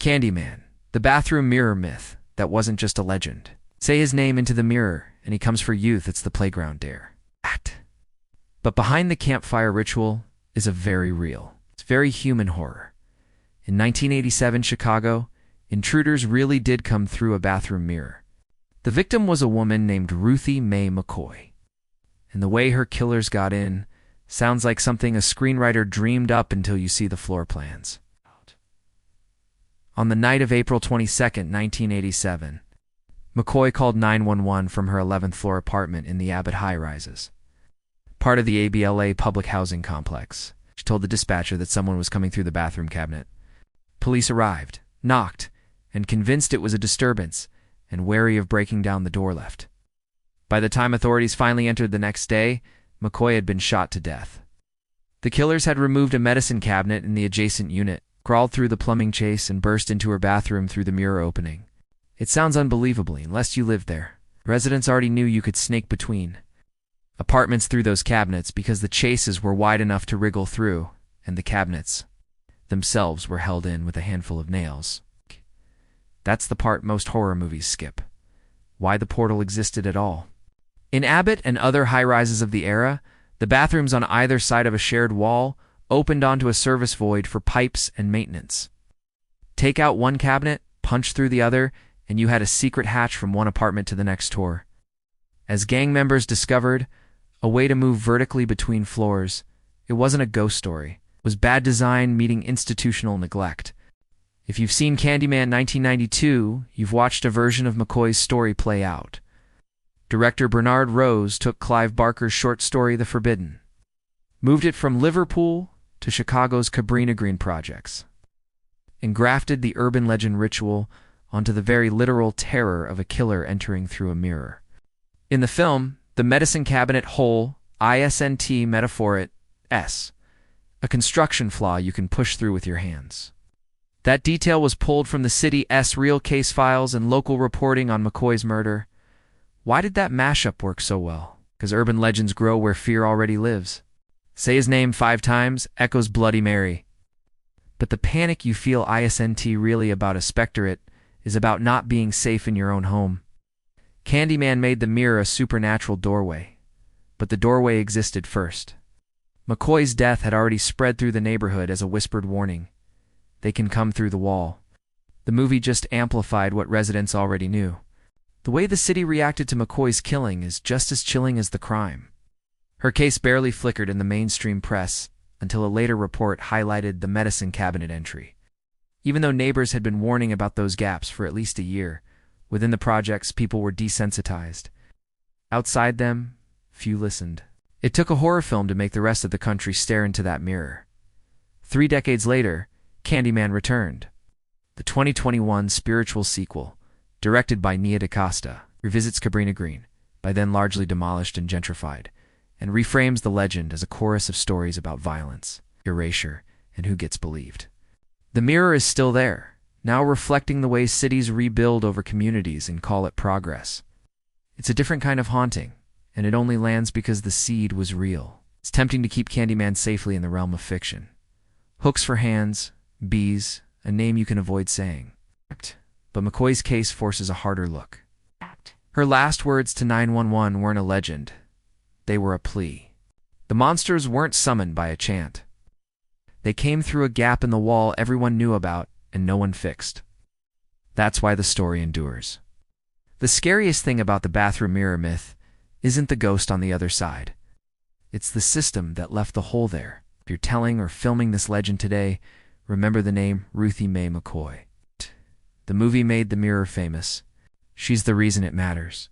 Candyman, the bathroom mirror myth that wasn't just a legend. Say his name into the mirror, and he comes for youth. It's the playground dare. But behind the campfire ritual is a very real, it's very human horror. In 1987 Chicago, intruders really did come through a bathroom mirror. The victim was a woman named Ruthie Mae McCoy. And the way her killers got in sounds like something a screenwriter dreamed up until you see the floor plans. On the night of April 22, 1987, McCoy called 911 from her 11th floor apartment in the Abbott high-rises, part of the ABLA public housing complex. She told the dispatcher that someone was coming through the bathroom cabinet. Police arrived, knocked, and convinced it was a disturbance, and wary of breaking down the door left. By the time authorities finally entered the next day, McCoy had been shot to death. The killers had removed a medicine cabinet in the adjacent unit, crawled through the plumbing chase, and burst into her bathroom through the mirror opening. It sounds unbelievable unless you lived there. Residents already knew you could snake between apartments through those cabinets because the chases were wide enough to wriggle through, and the cabinets themselves were held in with a handful of nails. That's the part most horror movies skip. Why the portal existed at all. In Abbott and other high-rises of the era, the bathrooms on either side of a shared wall opened onto a service void for pipes and maintenance. Take out one cabinet, punch through the other, and you had a secret hatch from one apartment to the next door. As gang members discovered, a way to move vertically between floors, it wasn't a ghost story. It was bad design meeting institutional neglect. If you've seen Candyman 1992, you've watched a version of McCoy's story play out. Director Bernard Rose took Clive Barker's short story The Forbidden, moved it from Liverpool to Chicago's Cabrini Green projects, and grafted the urban legend ritual onto the very literal terror of a killer entering through a mirror. In the film, the medicine cabinet hole, ISNT metaphor it, S, a construction flaw you can push through with your hands. That detail was pulled from the city's real case files and local reporting on McCoy's murder. Why did that mashup work so well? Because urban legends grow where fear already lives. Say his name 5 times, echoes Bloody Mary. But the panic you feel isn't really about a spectre, is about not being safe in your own home. Candyman made the mirror a supernatural doorway, but the doorway existed first. McCoy's death had already spread through the neighborhood as a whispered warning. They can come through the wall. The movie just amplified what residents already knew. The way the city reacted to McCoy's killing is just as chilling as the crime. Her case barely flickered in the mainstream press until a later report highlighted the medicine cabinet entry. Even though neighbors had been warning about those gaps for at least a year, within the projects people were desensitized. Outside them, few listened. It took a horror film to make the rest of the country stare into that mirror. 3 decades later, Candyman returned. The 2021 spiritual sequel, directed by Nia DaCosta, revisits Cabrini Green, by then largely demolished and gentrified, and reframes the legend as a chorus of stories about violence, erasure, and who gets believed. The mirror is still there, now reflecting the way cities rebuild over communities and call it progress. It's a different kind of haunting, and it only lands because the seed was real. It's tempting to keep Candyman safely in the realm of fiction. Hooks for hands, bees, a name you can avoid saying. But McCoy's case forces a harder look. Her last words to 911 weren't a legend. They were a plea. The monsters weren't summoned by a chant. They came through a gap in the wall everyone knew about and no one fixed. That's why the story endures. The scariest thing about the bathroom mirror myth isn't the ghost on the other side. It's the system that left the hole there. If you're telling or filming this legend today, remember the name Ruthie Mae McCoy. The movie made the mirror famous. She's the reason it matters.